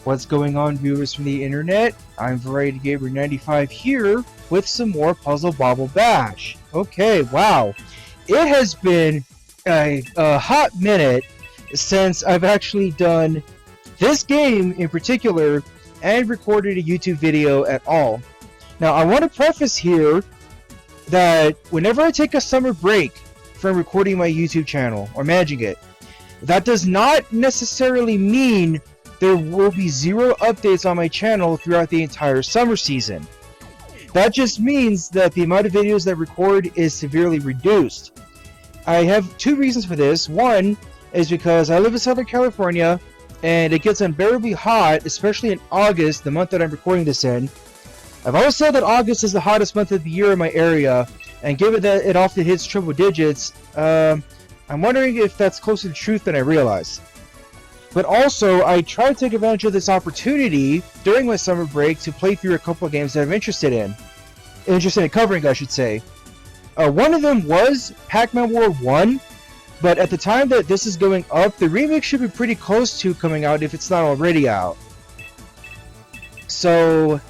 What's going on, viewers from the internet? I'm Variety Gamer 95 here with some more Puzzle Bobble Bash. Okay, wow. It has been a hot minute since I've actually done this game in particular and recorded a YouTube video at all. Now, I want to preface here that whenever I take a summer break from recording my YouTube channel or managing it, that does not necessarily mean there will be zero updates on my channel throughout the entire summer season. That just means that the amount of videos that I record is severely reduced. I have two reasons for this. One is because I live in Southern California and it gets unbearably hot, especially in August, the month that I'm recording this in. I've always said that August is the hottest month of the year in my area, and given that it often hits triple digits, I'm wondering if that's closer to truth than I realize. But also, I try to take advantage of this opportunity during my summer break to play through a couple of games that I'm interested in covering, I should say. One of them was Pac-Man World 1, but at the time that this is going up, the remake should be pretty close to coming out if it's not already out. So,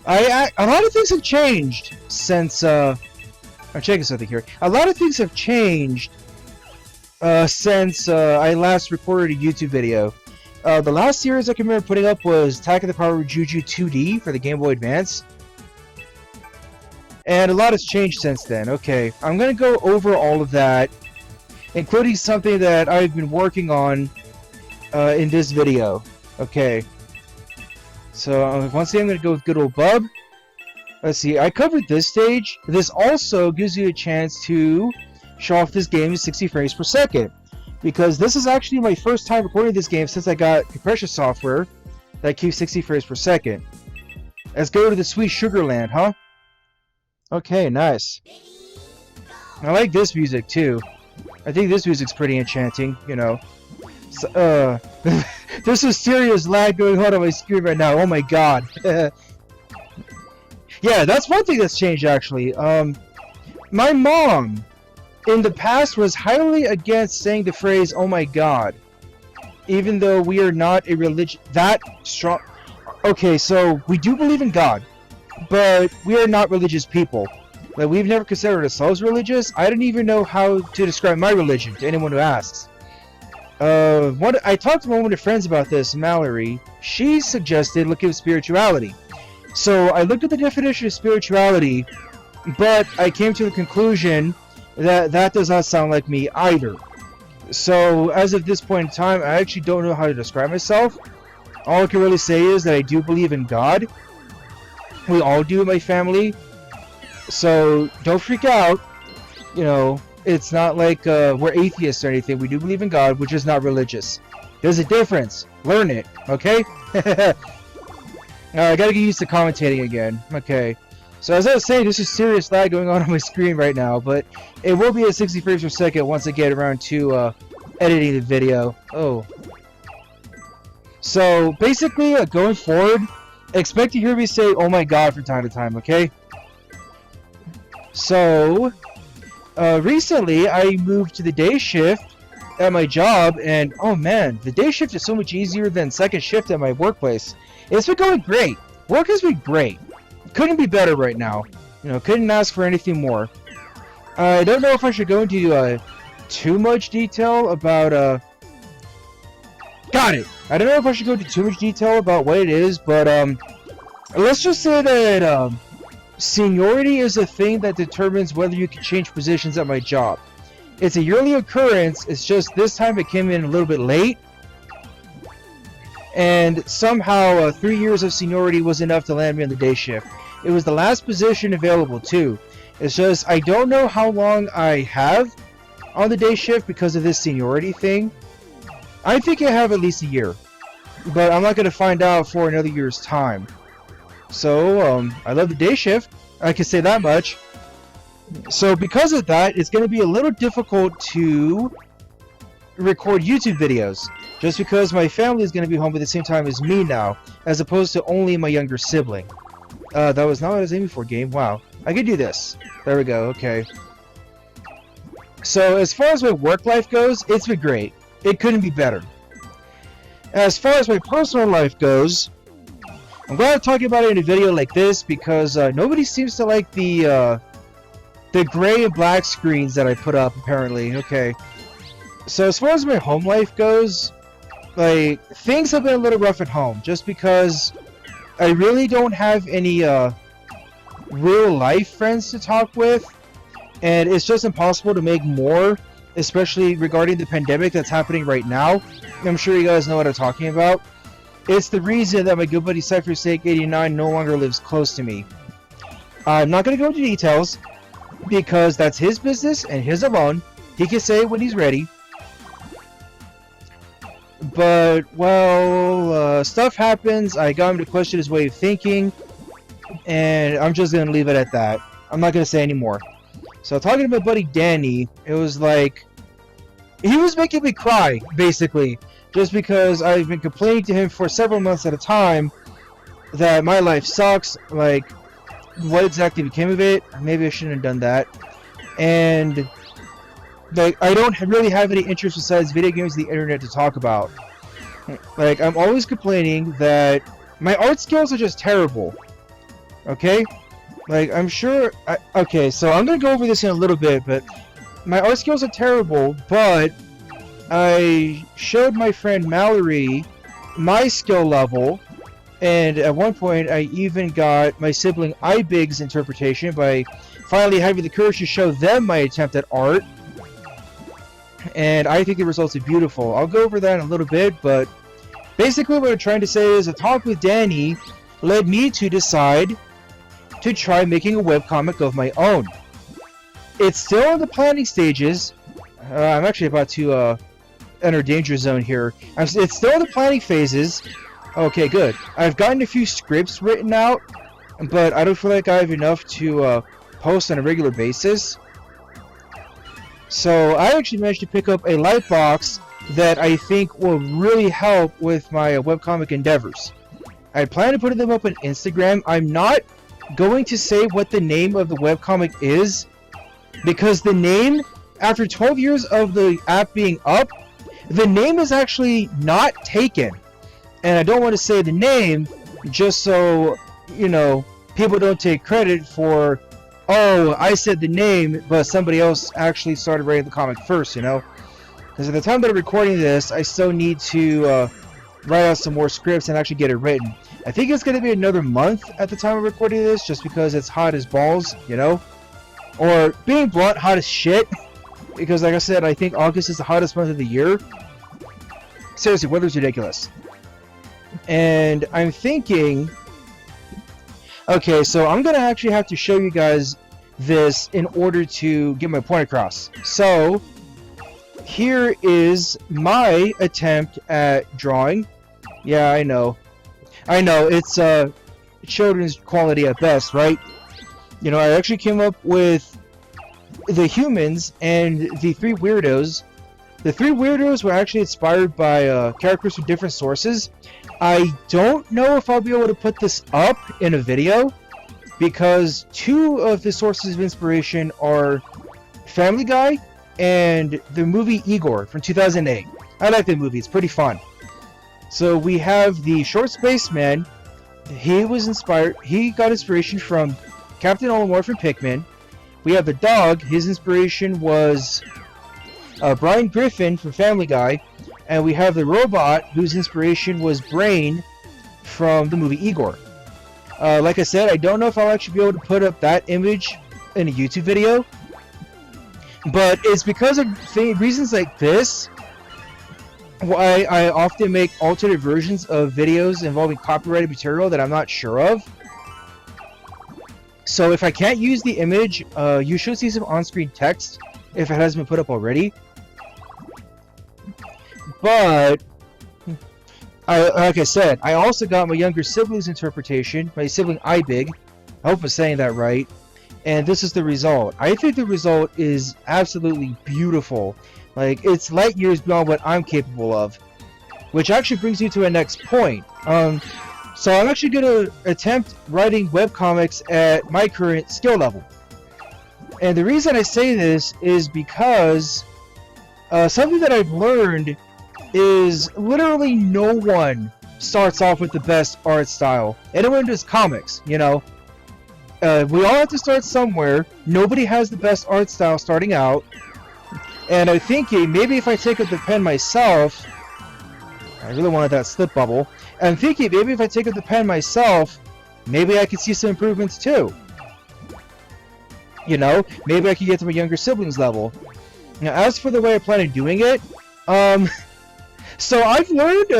a lot of things have changed since, I'm checking something here. A lot of things have changed since I last recorded a YouTube video. The last series I can remember putting up was Attack of the Power Juju 2D for the Game Boy Advance. And a lot has changed since then. Okay, I'm going to go over all of that, including something that I've been working on in this video. Okay. So, once again, I'm going to go with good old Bub. Let's see, I covered this stage. This also gives you a chance to show off this game at 60 frames per second, because this is actually my first time recording this game since I got compression software that keeps 60 frames per second. Let's go to the sweet Sugar Land, huh? Okay, nice. I like this music too. I think this music's pretty enchanting, you know. So, there's some serious lag going on my screen right now. Oh my god. Yeah, that's one thing that's changed actually. My mom in the past was highly against saying the phrase "oh my god," even though we are not a religion that strong. Okay, so we do believe in God, but we are not religious people. Like, we've never considered ourselves religious. I don't even know how to describe my religion to anyone who asks. I talked to one of my friends about this, Mallory. She suggested looking at spirituality. So I looked at the definition of spirituality, but I came to the conclusion that that does not sound like me either. So as of this point in time, I actually don't know how to describe myself. All I can really say is that I do believe in God. We all do in my family. So don't freak out. You know, it's not like we're atheists or anything. We do believe in God, we're just not religious. There's a difference. Learn it, okay? I gotta get used to commentating again. Okay. So as I was saying, there's a serious lag going on my screen right now, but it will be at 60 frames per second once I get around to editing the video. Oh. So basically, going forward, expect to hear me say "oh my god" from time to time, okay? So, recently I moved to the day shift at my job, and oh man, the day shift is so much easier than second shift at my workplace. It's been going great. Work has been great. Couldn't be better right now. You know, couldn't ask for anything more. I don't know if I should go into too much detail about got it. I don't know if I should go into too much detail about what it is, but let's just say that seniority is a thing that determines whether you can change positions at my job. It's a yearly occurrence. It's just this time it came in a little bit late. And somehow 3 years of seniority was enough to land me on the day shift. It was the last position available too. It's just I don't know how long I have on the day shift because of this seniority thing. I think I have at least a year, but I'm not going to find out for another year's time. So I love the day shift, I can say that much. So because of that, it's going to be a little difficult to record YouTube videos, just because my family is going to be home at the same time as me now, as opposed to only my younger sibling. That was not what I was aiming for, game. Wow. I can do this. There we go. Okay. So as far as my work life goes, it's been great. it couldn't be better. As far as my personal life goes, I'm glad I'm talking about it in a video like this because nobody seems to like the gray and black screens that I put up, apparently. Okay. So as far as my home life goes, like, things have been a little rough at home just because I really don't have any real life friends to talk with, and it's just impossible to make more, especially regarding the pandemic that's happening right now. I'm sure you guys know what I'm talking about. It's the reason that my good buddy CypherSake89 no longer lives close to me. I'm not going to go into details because that's his business and his alone. He can say it when he's ready. But, well, stuff happens. I got him to question his way of thinking, and I'm just going to leave it at that. I'm not going to say any more. So, talking to my buddy Danny, it was like, he was making me cry, basically, just because I've been complaining to him for several months at a time that my life sucks, like, what exactly became of it. Maybe I shouldn't have done that. And, like, I don't really have any interest besides video games and the internet to talk about. Like, I'm always complaining that my art skills are just terrible. Okay? Like, I'm sure... okay, so I'm gonna go over this in a little bit, but my art skills are terrible, but I showed my friend Mallory my skill level, and at one point I even got my sibling Ibig's interpretation by finally having the courage to show them my attempt at art. And I think the results are beautiful. I'll go over that in a little bit, but basically what I'm trying to say is a talk with Danny led me to decide to try making a webcomic of my own. It's still in the planning stages. I'm actually about to enter danger zone here. It's still in the planning phases. Okay, good. I've gotten a few scripts written out, but I don't feel like I have enough to post on a regular basis. So I actually managed to pick up a light box that I think will really help with my webcomic endeavors. I plan to put them up on Instagram. I'm not going to say what the name of the webcomic is, because the name, after 12 years of the app being up, the name is actually not taken. And I don't want to say the name just so, you know, people don't take credit for, oh, I said the name, but somebody else actually started writing the comic first, you know? Because at the time that I'm recording this, I still need to write out some more scripts and actually get it written. I think it's going to be another month at the time of recording this, just because it's hot as balls, you know? Or, being blunt, hot as shit. Because, like I said, I think August is the hottest month of the year. Seriously, weather's ridiculous. And I'm thinking... okay, so I'm going to actually have to show you guys this in order to get my point across. So, here is my attempt at drawing. Yeah, I know. I know, it's children's quality at best, right? You know, I actually came up with the humans and the three weirdos. The three weirdos were actually inspired by characters from different sources. I don't know if I'll be able to put this up in a video, because two of the sources of inspiration are Family Guy and the movie Igor from 2008. I like that movie, it's pretty fun. So we have the short spaceman. He got inspiration from Captain Olimar from Pikmin. We have the dog, his inspiration was Brian Griffin from Family Guy. And we have the robot, whose inspiration was Brain from the movie Igor. Like I said, I don't know if I'll actually be able to put up that image in a YouTube video. But it's because of reasons like this why I often make alternate versions of videos involving copyrighted material that I'm not sure of. So if I can't use the image, you should see some on-screen text if it hasn't been put up already. But, like I said, I also got my younger sibling's interpretation, my sibling Ibig. I hope I'm saying that right. And this is the result. I think the result is absolutely beautiful. Like, it's light years beyond what I'm capable of. Which actually brings me to a next point. So I'm actually going to attempt writing webcomics at my current skill level. And the reason I say this is because something that I've learned is literally no one starts off with the best art style. Anyone does comics, you know. We all have to start somewhere. Nobody has the best art style starting out. And I'm thinking, maybe if I take up the pen myself... I really wanted that slip bubble. I'm thinking, maybe if I take up the pen myself, maybe I could see some improvements too. You know, maybe I could get to my younger siblings' level. Now, as for the way I plan on doing it, so I've learned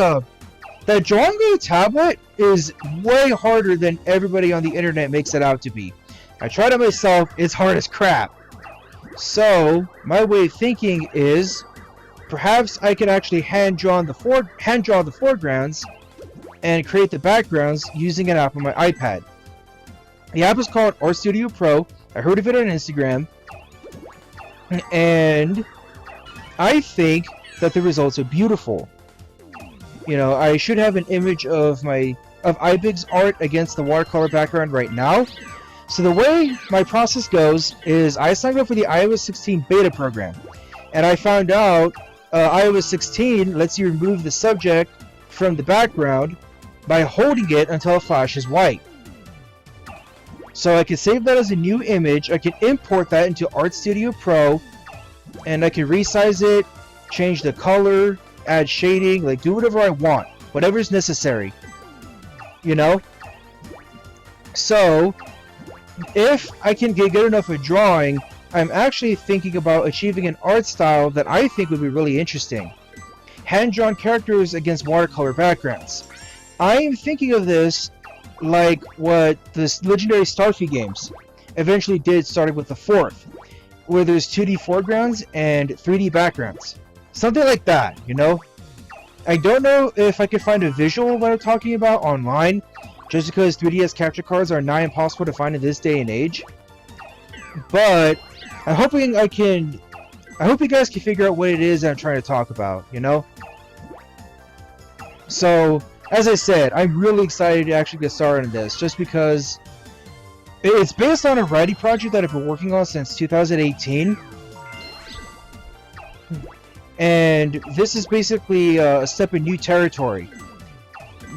that drawing on a tablet is way harder than everybody on the internet makes it out to be. I tried it myself, it's hard as crap. So, my way of thinking is, perhaps I could actually hand draw the foregrounds and create the backgrounds using an app on my iPad. The app is called Art Studio Pro. I heard of it on Instagram, and I think that the results are beautiful. You know, I should have an image of Ibig's art against the watercolor background right now. So the way my process goes is I signed up for the iOS 16 beta program, and I found out iOS 16 lets you remove the subject from the background by holding it until it flashes white. So I can save that as a new image, I can import that into Art Studio Pro, and I can resize it, change the color, add shading, like do whatever I want, whatever is necessary, you know? So, if I can get good enough at drawing, I'm actually thinking about achieving an art style that I think would be really interesting. Hand-drawn characters against watercolor backgrounds. I am thinking of this like what the legendary Starfy games eventually did, starting with the 4th, where there's 2D foregrounds and 3D backgrounds. Something like that, you know? I don't know if I can find a visual of what I'm talking about online, just because 3DS capture cards are nigh impossible to find in this day and age. But I'm hoping I hope you guys can figure out what it is that I'm trying to talk about, you know? So, as I said, I'm really excited to actually get started on this, just because it's based on a writing project that I've been working on since 2018. And this is basically a step in new territory.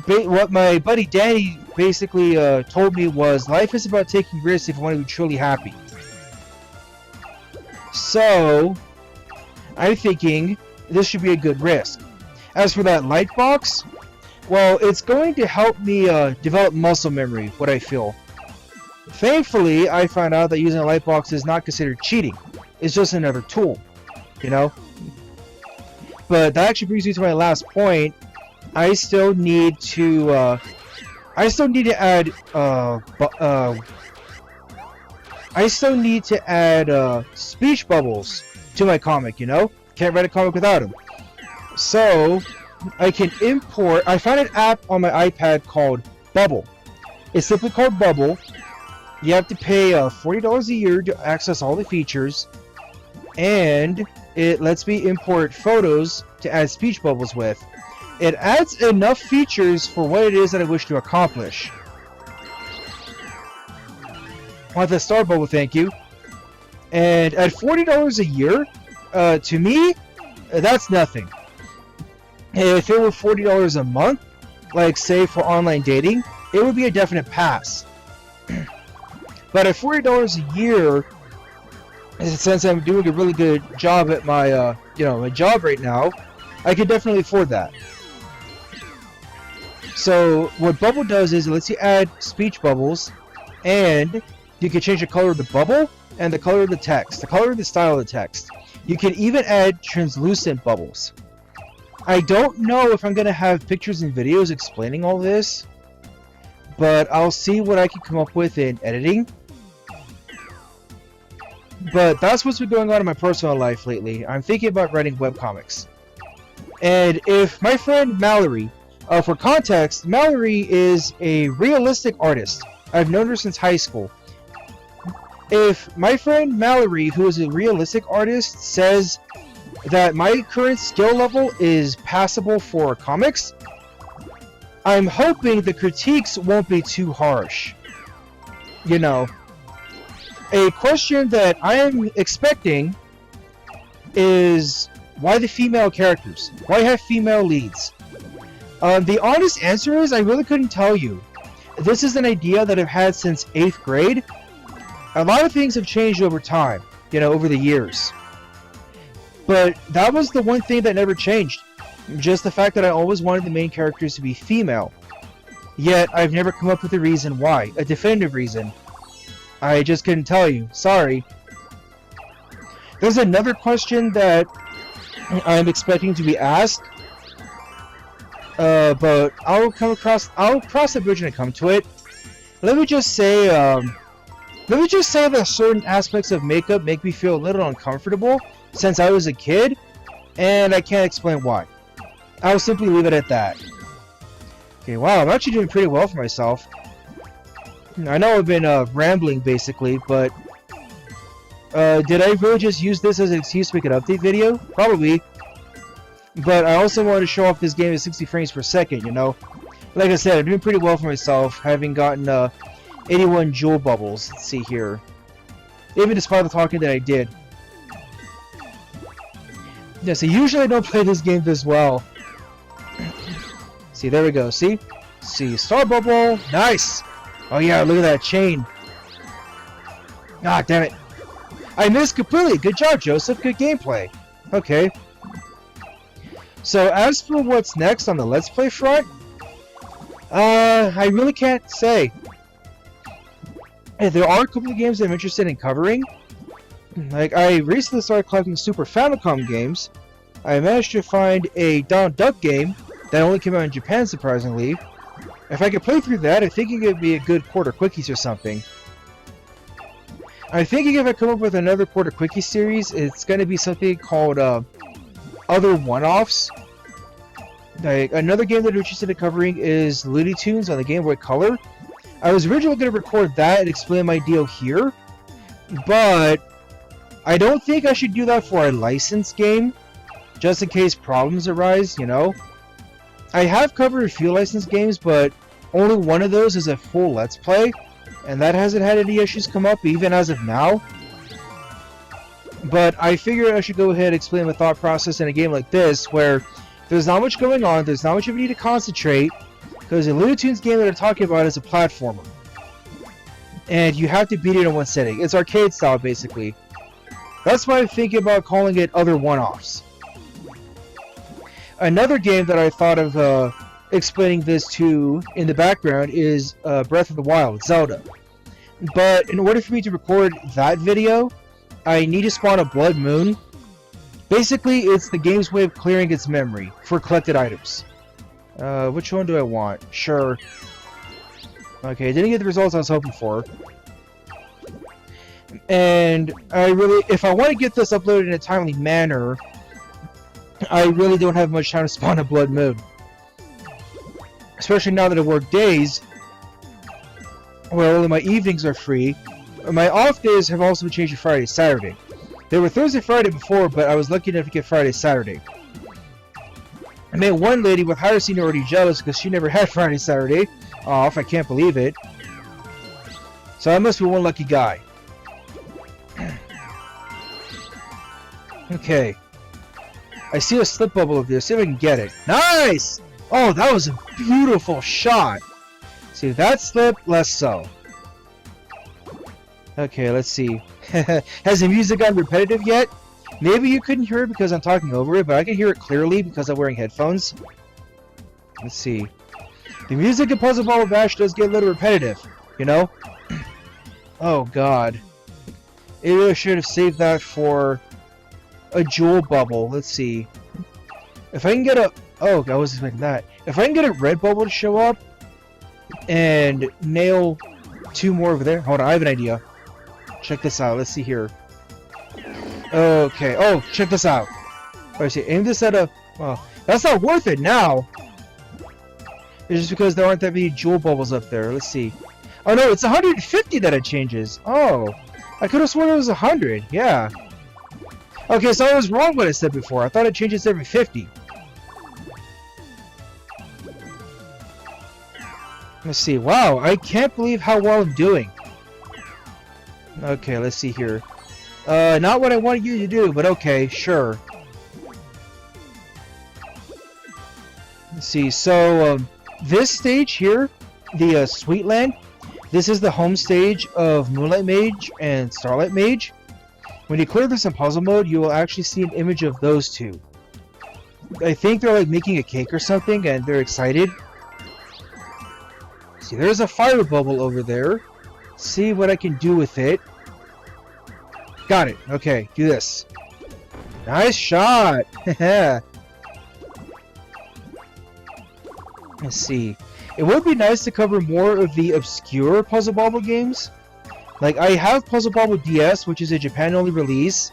What my buddy Danny basically told me was, life is about taking risks if you want to be truly happy. So, I'm thinking this should be a good risk. As for that light box, well, it's going to help me develop muscle memory, what I feel. Thankfully, I found out that using a light box is not considered cheating. It's just another tool, you know? But that actually brings me to my last point. I still need to add speech bubbles to my comic, you know? Can't write a comic without them. So, I can import... I found an app on my iPad called Bubble. It's simply called Bubble. You have to pay $40 a year to access all the features. And it lets me import photos to add speech bubbles with. It adds enough features for what it is that I wish to accomplish. Want the star bubble, thank you. And at $40 a year, to me, that's nothing. If it were $40 a month, like say for online dating, it would be a definite pass. But at $40 a year, since I'm doing a really good job at my, my job right now, I could definitely afford that. So what Bubble does is it lets you add speech bubbles, and you can change the color of the bubble and the color of the text, the color of the style of the text. You can even add translucent bubbles. I don't know if I'm going to have pictures and videos explaining all this, but I'll see what I can come up with in editing. But that's what's been going on in my personal life lately. I'm thinking about writing webcomics. And if my friend Mallory, for context, Mallory is a realistic artist. I've known her since high school. If my friend Mallory, who is a realistic artist, says that my current skill level is passable for comics, I'm hoping the critiques won't be too harsh. You know, a question that I am expecting is, Why the female characters? Why have female leads? The honest answer is I really couldn't tell you. This is an idea that I've had since 8th grade. A lot of things have changed over time, you know, over the years. But that was the one thing that never changed. Just the fact that I always wanted the main characters to be female. Yet, I've never come up with a reason why. A definitive reason. I just couldn't tell you. Sorry. There's another question that I'm expecting to be asked. But I'll cross the bridge when I come to it. Let me just say that certain aspects of makeup make me feel a little uncomfortable since I was a kid, and I can't explain why. I'll simply leave it at that. Okay, wow, I'm actually doing pretty well for myself. I know I've been rambling basically, but did I really just use this as an excuse to make an update video? Probably. But I also wanted to show off this game at 60 frames per second, you know? Like I said, I'm doing pretty well for myself, having gotten 81 jewel bubbles. Let's see here. Even despite the talking that I did. Yeah, so usually I don't play this game this well. See, there we go. See? See, star bubble. Nice! Oh yeah, look at that chain. Ah, damn it. I missed completely. Good job, Joseph. Good gameplay. Okay. So, as for what's next on the Let's Play front, I really can't say. There are a couple of games that I'm interested in covering. Like, I recently started collecting Super Famicom games. I managed to find a Donald Duck game that only came out in Japan, surprisingly. If I could play through that, I think it could be a good Quarter Quickies or something. I'm thinking if I come up with another Quarter Quickie series, it's going to be something called Other One-Offs. Like, another game that I'm interested in covering is Looney Tunes on the Game Boy Color. I was originally going to record that and explain my deal here, but I don't think I should do that for a licensed game, just in case problems arise, you know? I have covered a few licensed games, but only one of those is a full Let's Play, and that hasn't had any issues come up, even as of now. But I figured I should go ahead and explain my thought process in a game like this, where there's not much going on, there's not much you need to concentrate, because the Looney Tunes game that I'm talking about is a platformer. And you have to beat it in one sitting. It's arcade style, basically. That's why I'm thinking about calling it Other One-Offs. Another game that I thought of explaining this to in the background is Breath of the Wild, Zelda. But in order for me to record that video, I need to spawn a Blood Moon. Basically, it's the game's way of clearing its memory for collected items. Which one do I want? Sure. Okay, I didn't get the results I was hoping for. And if I want to get this uploaded in a timely manner, I really don't have much time to spawn a Blood Moon. Especially now that I work days, where only my evenings are free. My off days have also been changed to Friday, Saturday. They were Thursday, Friday before, but I was lucky enough to get Friday, Saturday. I made one lady with higher seniority jealous because she never had Friday, Saturday off. I can't believe it. So I must be one lucky guy. Okay. I see a slip bubble over there. See if I can get it. Nice! Oh, that was a beautiful shot. See, that slip, less so. Okay, let's see. Has the music gotten repetitive yet? Maybe you couldn't hear it because I'm talking over it, but I can hear it clearly because I'm wearing headphones. Let's see. The music in Puzzle Bobble Bash does get a little repetitive, you know? Oh, God. Maybe I should have saved that for a jewel bubble. Let's see. If I can get a... Oh, I wasn't expecting that. If I can get a red bubble to show up and nail two more over there. Hold on, I have an idea. Check this out. Let's see here. Okay. Oh, check this out. I see. Aim this at a... Well, that's not worth it now. It's just because there aren't that many jewel bubbles up there. Let's see. Oh, no, it's 150 that it changes. Oh. I could have sworn it was 100. Yeah. Okay, so I was wrong what I said before. I thought it changes every 50. Let's see. Wow, I can't believe how well I'm doing. Okay, let's see here. Not what I wanted you to do, but okay, sure. Let's see, so this stage here, the Sweetland, this is the home stage of Moonlight Mage and Starlight Mage. When you clear this in puzzle mode, you will actually see an image of those two. I think they're like making a cake or something and they're excited. See, there's a fire bubble over there. See what I can do with it. Got it. Okay, do this. Nice shot! Let's see. It would be nice to cover more of the obscure Puzzle Bobble games. Like, I have Puzzle Bobble DS, which is a Japan-only release,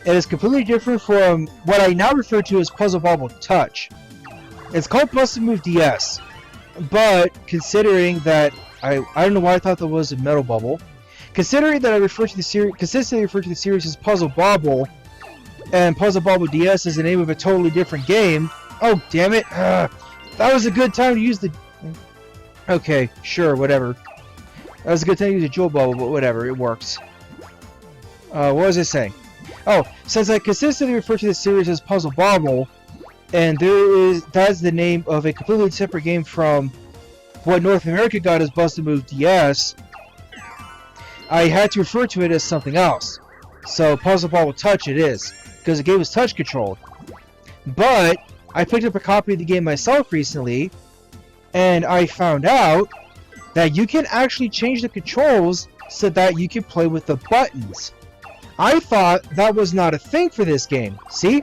and it's completely different from what I now refer to as Puzzle Bobble Touch. It's called Bust a Move DS, but considering that I don't know why I thought that was a Metal Bubble. Considering that I consistently refer to the series as Puzzle Bobble, and Puzzle Bobble DS is the name of a totally different game. Oh, damn it! That was a good time to use the. Okay, sure, whatever. That was a good time to use a Jewel Bubble, but whatever, it works. What was I saying? Oh, since I consistently refer to this series as Puzzle Bobble, and that's the name of a completely separate game from what North America got as Bust a Move DS, I had to refer to it as something else. So Puzzle Bobble Touch it is, because the game was touch controlled. But I picked up a copy of the game myself recently, and I found out that you can actually change the controls so that you can play with the buttons. I thought that was not a thing for this game. See?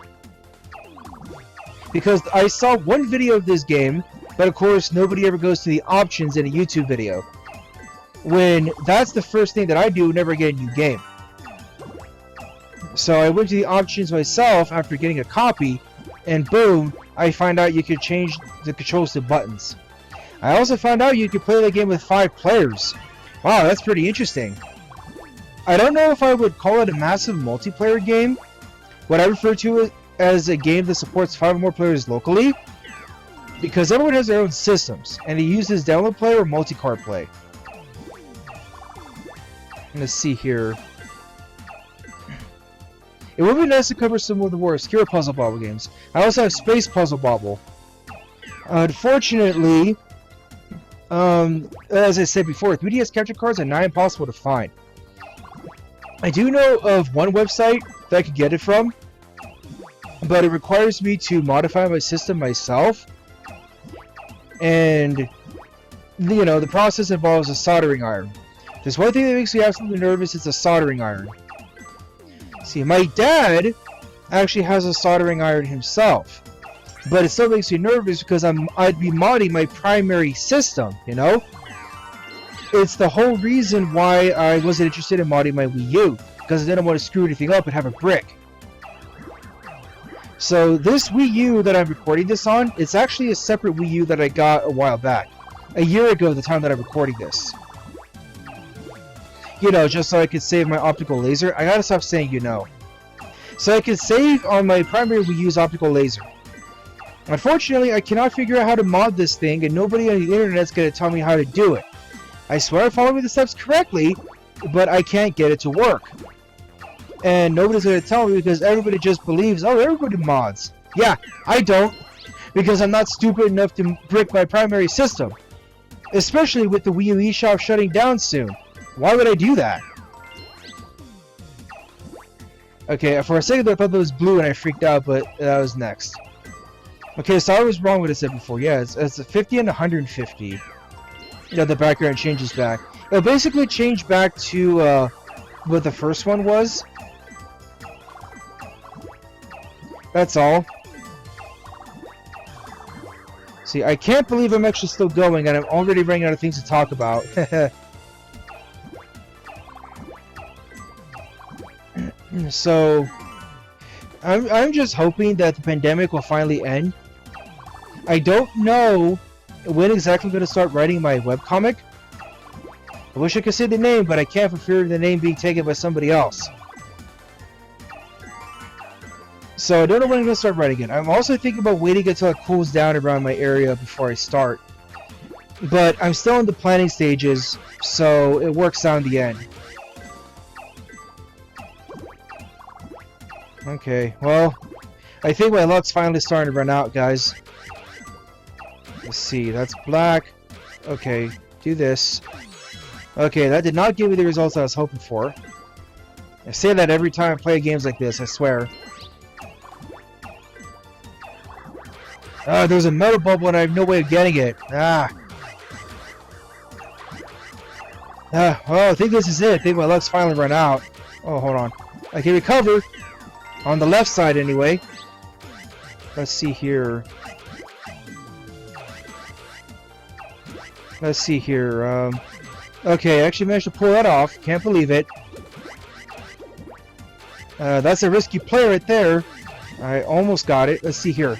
Because I saw one video of this game, but of course nobody ever goes to the options in a YouTube video. When that's the first thing that I do whenever I get a new game. So I went to the options myself after getting a copy, and boom, I find out you can change the controls to buttons. I also found out you can play the game with 5 players. Wow, that's pretty interesting. I don't know if I would call it a massive multiplayer game. What I refer to it as a game that supports 5 or more players locally, because everyone has their own systems, and they use this download play or multi-card play. Let's see here. It would be nice to cover some of the more obscure Puzzle Bobble games. I also have Space Puzzle Bobble. Unfortunately, as I said before, 3DS capture cards are not impossible to find. I do know of one website that I could get it from, but it requires me to modify my system myself, and you know, the process involves a soldering iron. There's one thing that makes me absolutely nervous, it's a soldering iron. See, my dad actually has a soldering iron himself, but it still makes me nervous because I'd be modding my primary system, you know? It's the whole reason why I wasn't interested in modding my Wii U, because I didn't want to screw anything up and have a brick. So this Wii U that I'm recording this on, it's actually a separate Wii U that I got a while back. A year ago, the time that I'm recording this. You know, just so I could save my optical laser. I gotta stop saying you know. So I can save on my primary Wii U's optical laser. Unfortunately, I cannot figure out how to mod this thing, and nobody on the internet's gonna tell me how to do it. I swear I'm following the steps correctly, but I can't get it to work. And nobody's gonna tell me because everybody just believes, oh, everybody mods. Yeah, I don't, because I'm not stupid enough to brick my primary system. Especially with the Wii U eShop shutting down soon. Why would I do that? Okay, for a second I thought that was blue and I freaked out, but that was next. Okay, so I was wrong with what I said before. Yeah, it's a 50 and 150. Yeah, the background changes back. It'll basically change back to what the first one was. That's all. See, I can't believe I'm actually still going and I'm already running out of things to talk about. So, I'm just hoping that the pandemic will finally end. I don't know when exactly I'm going to start writing my webcomic. I wish I could say the name, but I can't for fear of the name being taken by somebody else. So I don't know when I'm going to start writing it. I'm also thinking about waiting until it cools down around my area before I start. But I'm still in the planning stages, so it works out in the end. Okay, well, I think my luck's finally starting to run out, guys. Let's see, that's black. Okay, do this. Okay, that did not give me the results I was hoping for. I say that every time I play games like this, I swear. There's a metal bubble and I have no way of getting it. Oh, I think this is it. I think my luck's finally run out. Oh, hold on. I can recover. On the left side, anyway. Let's see here. Let's see here. Okay, I actually managed to pull that off. Can't believe it. That's a risky play right there. I almost got it. Let's see here.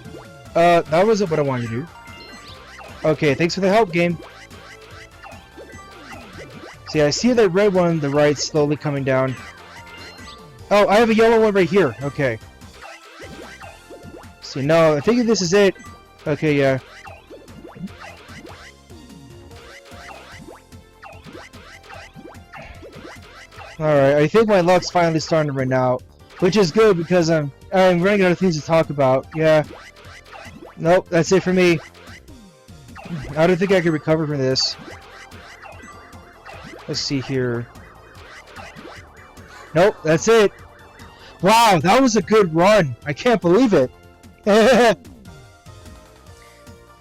That wasn't what I wanted to do. Okay, thanks for the help, game. See, I see the red one on the right slowly coming down. Oh, I have a yellow one right here. Okay. See, no, I think this is it. Okay, yeah. Alright, I think my luck's finally starting to run out. Which is good because I'm running out of things to talk about. Yeah. Nope, that's it for me. I don't think I can recover from this. Let's see here. Nope, that's it. Wow, that was a good run. I can't believe it.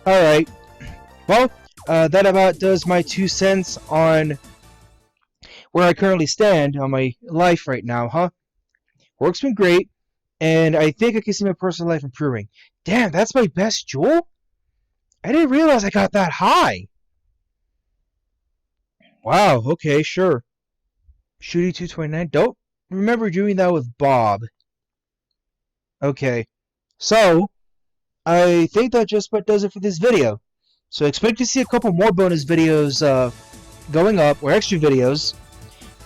Alright. Well, that about does my 2 cents on where I currently stand on my life right now, huh? Work's been great, and I think I can see my personal life improving. Damn, that's my best jewel? I didn't realize I got that high. Wow, okay, sure. Shooty 229. Don't remember doing that with Bob. Okay. So, I think that just about does it for this video. So expect to see a couple more bonus videos going up, or extra videos.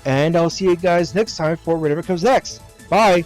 And I'll see you guys next time for whatever comes next. Bye!